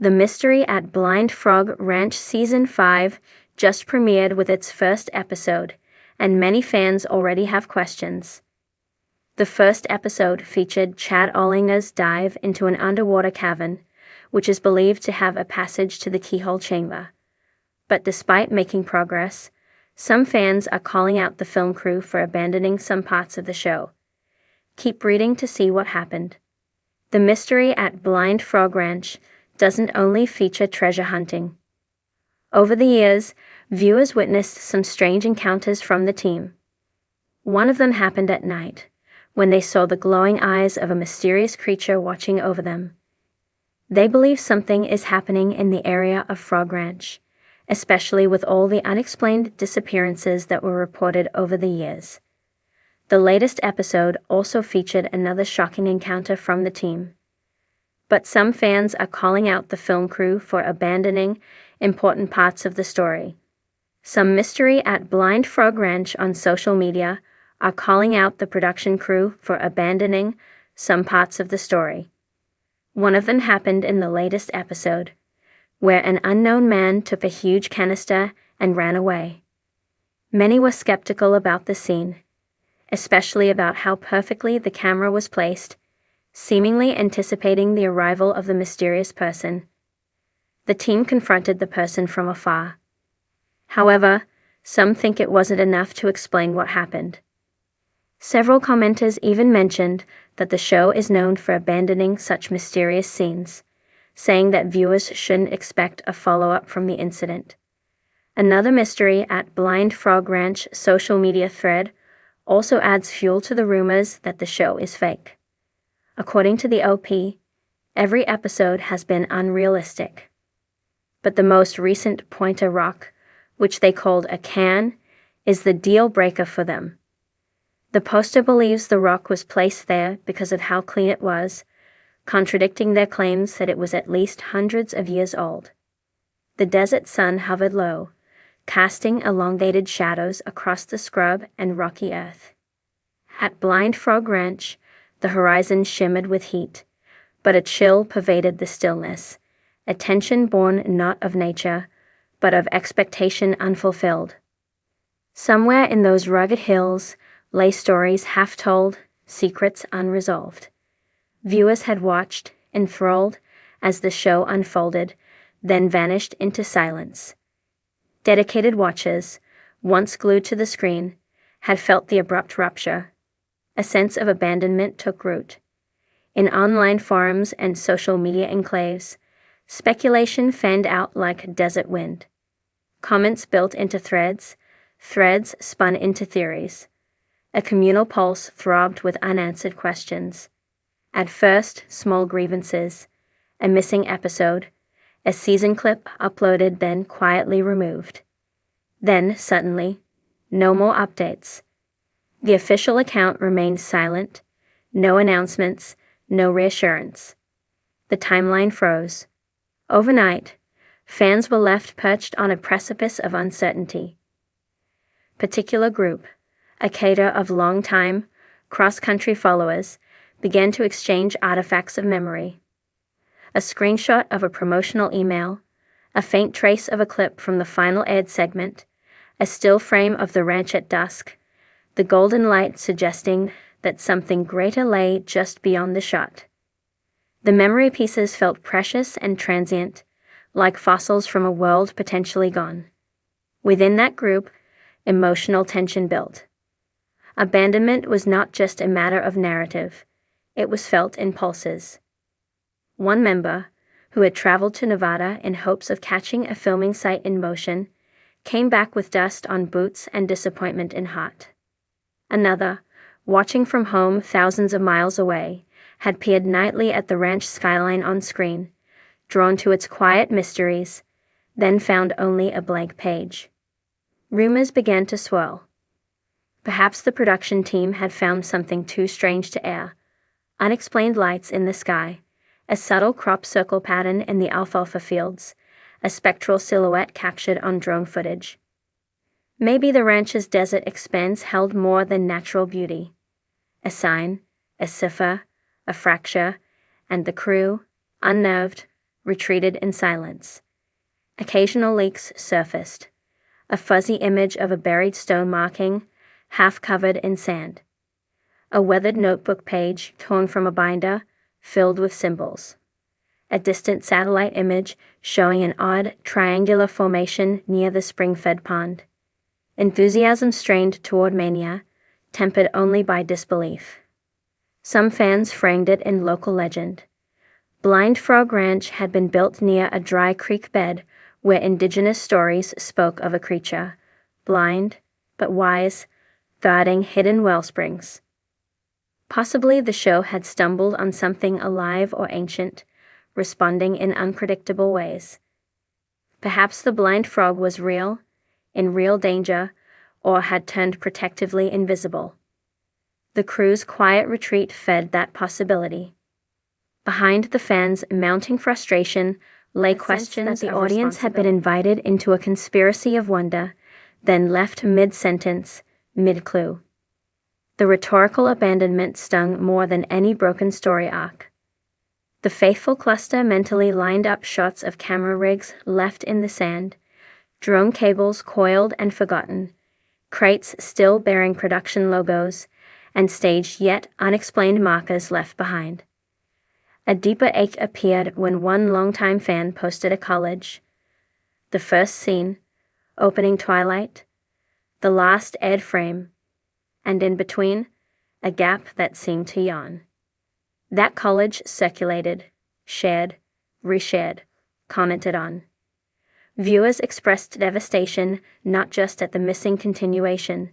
The Mystery at Blind Frog Ranch Season 5 just premiered with its first episode, and many fans already have questions. The first episode featured Chad Ollinger's dive into an underwater cavern, which is believed to have a passage to the keyhole chamber. But despite making progress, some fans are calling out the film crew for abandoning some parts of the show. Keep reading to see what happened. The Mystery at Blind Frog Ranch doesn't only feature treasure hunting. Over the years, viewers witnessed some strange encounters from the team. One of them happened at night, when they saw the glowing eyes of a mysterious creature watching over them. They believe something is happening in the area of Frog Ranch, especially with all the unexplained disappearances that were reported over the years. The latest episode also featured another shocking encounter from the team. But some fans are calling out the film crew for abandoning important parts of the story. Some Mystery at Blind Frog Ranch on social media are calling out the production crew for abandoning some parts of the story. One of them happened in the latest episode, where an unknown man took a huge canister and ran away. Many were skeptical about the scene, especially about how perfectly the camera was placed, seemingly anticipating the arrival of the mysterious person. The team confronted the person from afar. However, some think it wasn't enough to explain what happened. Several commenters even mentioned that the show is known for abandoning such mysterious scenes, saying that viewers shouldn't expect a follow-up from the incident. Another Mystery at Blind Frog Ranch social media thread also adds fuel to the rumors that the show is fake. According to the OP, every episode has been unrealistic. But the most recent pointer rock, which they called a can, is the deal breaker for them. The poster believes the rock was placed there because of how clean it was, contradicting their claims that it was at least hundreds of years old. The desert sun hovered low, casting elongated shadows across the scrub and rocky earth. At Blind Frog Ranch, the horizon shimmered with heat, but a chill pervaded the stillness, a tension born not of nature, but of expectation unfulfilled. Somewhere in those rugged hills lay stories half told, secrets unresolved. Viewers had watched, enthralled, as the show unfolded, then vanished into silence. Dedicated watchers, once glued to the screen, had felt the abrupt rupture. A sense of abandonment took root. In online forums and social media enclaves, speculation fanned out like desert wind. Comments built into threads, threads spun into theories. A communal pulse throbbed with unanswered questions. At first, small grievances, a missing episode, a season clip uploaded then quietly removed. Then, suddenly, no more updates. The official account remained silent, no announcements, no reassurance. The timeline froze. Overnight, fans were left perched on a precipice of uncertainty. Particular group, a cadre of long-time, cross-country followers, began to exchange artifacts of memory. A screenshot of a promotional email, a faint trace of a clip from the final aired segment, a still frame of the ranch at dusk, the golden light suggesting that something greater lay just beyond the shot. The memory pieces felt precious and transient, like fossils from a world potentially gone. Within that group, emotional tension built. Abandonment was not just a matter of narrative, it was felt in pulses. One member, who had traveled to Nevada in hopes of catching a filming site in motion, came back with dust on boots and disappointment in heart. Another, watching from home thousands of miles away, had peered nightly at the ranch skyline on screen, drawn to its quiet mysteries, then found only a blank page. Rumors began to swirl. Perhaps the production team had found something too strange to air. Unexplained lights in the sky, a subtle crop circle pattern in the alfalfa fields, a spectral silhouette captured on drone footage. Maybe the ranch's desert expanse held more than natural beauty. A sign, a cipher, a fracture, and the crew, unnerved, retreated in silence. Occasional leaks surfaced. A fuzzy image of a buried stone marking, half covered in sand. A weathered notebook page torn from a binder, filled with symbols. A distant satellite image showing an odd, triangular formation near the spring-fed pond. Enthusiasm strained toward mania, tempered only by disbelief. Some fans framed it in local legend. Blind Frog Ranch had been built near a dry creek bed where indigenous stories spoke of a creature, blind, but wise, guarding hidden well springs. Possibly the show had stumbled on something alive or ancient, responding in unpredictable ways. Perhaps the blind frog was real, in real danger, or had turned protectively invisible. The crew's quiet retreat fed that possibility. Behind the fans' mounting frustration lay questions that the audience had been invited into a conspiracy of wonder, then left mid-sentence, mid-clue. The rhetorical abandonment stung more than any broken story arc. The faithful cluster mentally lined up shots of camera rigs left in the sand, drone cables coiled and forgotten, crates still bearing production logos, and staged yet unexplained markers left behind. A deeper ache appeared when one longtime fan posted a collage. The first scene, opening twilight, the last Ed frame, and in between, a gap that seemed to yawn. That collage circulated, shared, reshared, commented on. Viewers expressed devastation not just at the missing continuation,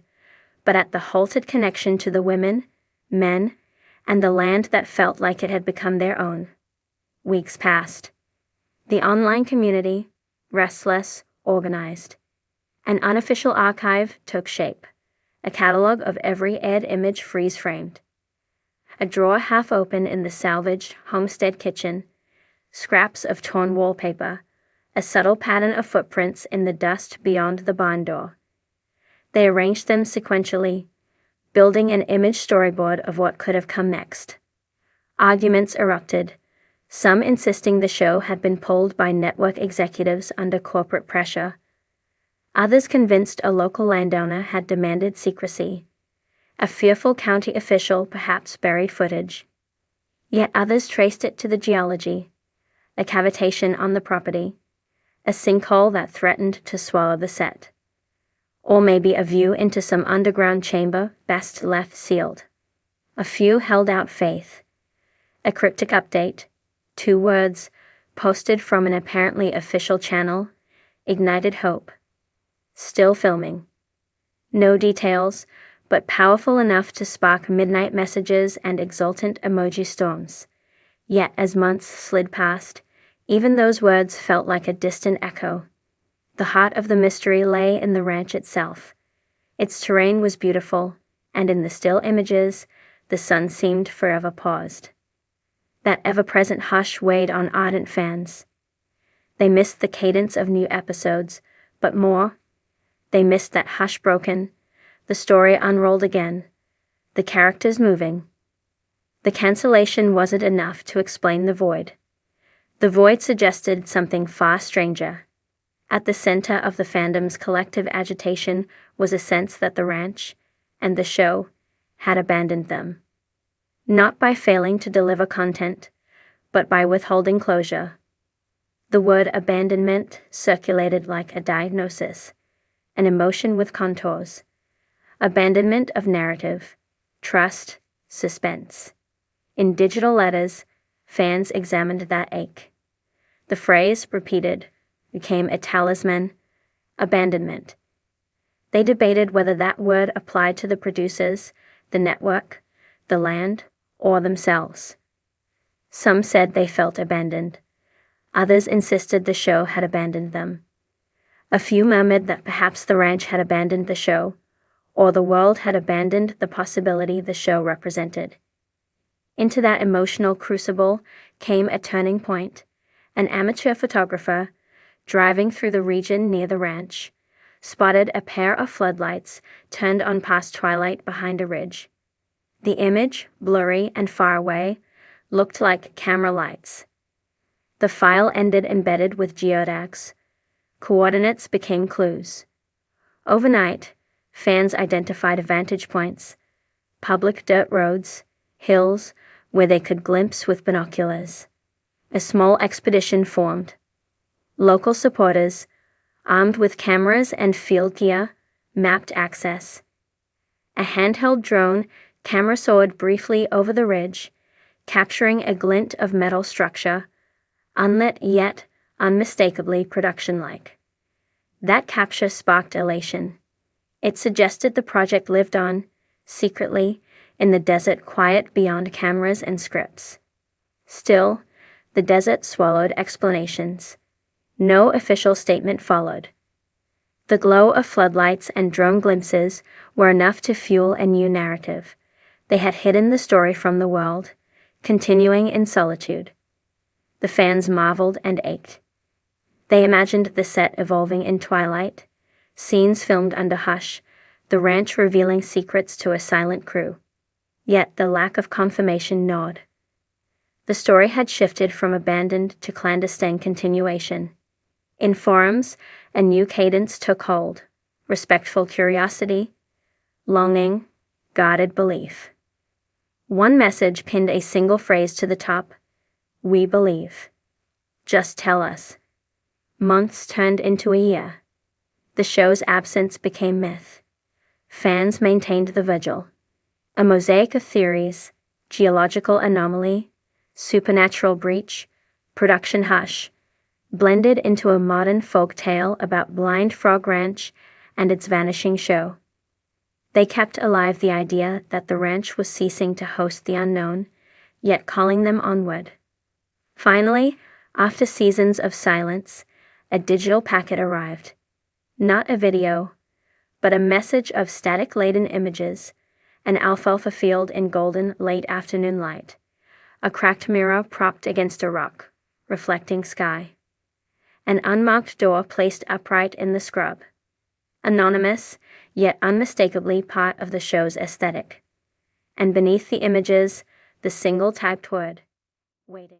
but at the halted connection to the women, men, and the land that felt like it had become their own. Weeks passed. The online community, restless, organized. An unofficial archive took shape, a catalog of every Ed image freeze-framed. A drawer half open in the salvaged homestead kitchen, scraps of torn wallpaper, a subtle pattern of footprints in the dust beyond the barn door. They arranged them sequentially, building an image storyboard of what could have come next. Arguments erupted, some insisting the show had been pulled by network executives under corporate pressure. Others convinced a local landowner had demanded secrecy. A fearful county official perhaps buried footage. Yet others traced it to the geology, a cavitation on the property, a sinkhole that threatened to swallow the set. Or maybe a view into some underground chamber best left sealed. A few held out faith. A cryptic update, 2 words, posted from an apparently official channel, ignited hope. Still filming. No details, but powerful enough to spark midnight messages and exultant emoji storms. Yet as months slid past, even those words felt like a distant echo. The heart of the mystery lay in the ranch itself. Its terrain was beautiful, and in the still images, the sun seemed forever paused. That ever-present hush weighed on ardent fans. They missed the cadence of new episodes, but more, they missed that hush broken, the story unrolled again, the characters moving. The cancellation wasn't enough to explain the void. The void suggested something far stranger. At the center of the fandom's collective agitation was a sense that the ranch, and the show, had abandoned them. Not by failing to deliver content, but by withholding closure. The word abandonment circulated like a diagnosis, an emotion with contours. Abandonment of narrative, trust, suspense. In digital letters, fans examined that ache. The phrase, repeated, became a talisman, abandonment. They debated whether that word applied to the producers, the network, the land, or themselves. Some said they felt abandoned. Others insisted the show had abandoned them. A few murmured that perhaps the ranch had abandoned the show, or the world had abandoned the possibility the show represented. Into that emotional crucible came a turning point. An amateur photographer, driving through the region near the ranch, spotted a pair of floodlights turned on past twilight behind a ridge. The image, blurry and far away, looked like camera lights. The file ended embedded with geodacs. Coordinates became clues. Overnight, fans identified vantage points, public dirt roads, hills, where they could glimpse with binoculars. A small expedition formed. Local supporters, armed with cameras and field gear, mapped access. A handheld drone camera soared briefly over the ridge, capturing a glint of metal structure, unlit yet unmistakably production-like. That capture sparked elation. It suggested the project lived on, secretly, in the desert quiet beyond cameras and scripts. Still, the desert swallowed explanations. No official statement followed. The glow of floodlights and drone glimpses were enough to fuel a new narrative. They had hidden the story from the world, continuing in solitude. The fans marveled and ached. They imagined the set evolving in twilight, scenes filmed under hush, the ranch revealing secrets to a silent crew. Yet the lack of confirmation gnawed. The story had shifted from abandoned to clandestine continuation. In forums, a new cadence took hold: respectful curiosity, longing, guarded belief. One message pinned a single phrase to the top: "We believe. Just tell us." Months turned into a year. The show's absence became myth. Fans maintained the vigil. A mosaic of theories: geological anomaly, supernatural breach, production hush, blended into a modern folk tale about Blind Frog Ranch and its vanishing show. They kept alive the idea that the ranch was ceasing to host the unknown, yet calling them onward. Finally, after seasons of silence, a digital packet arrived. Not a video, but a message of static-laden images, an alfalfa field in golden late afternoon light, a cracked mirror propped against a rock, reflecting sky. An unmarked door placed upright in the scrub. Anonymous, yet unmistakably part of the show's aesthetic. And beneath the images, the single typed word: waiting.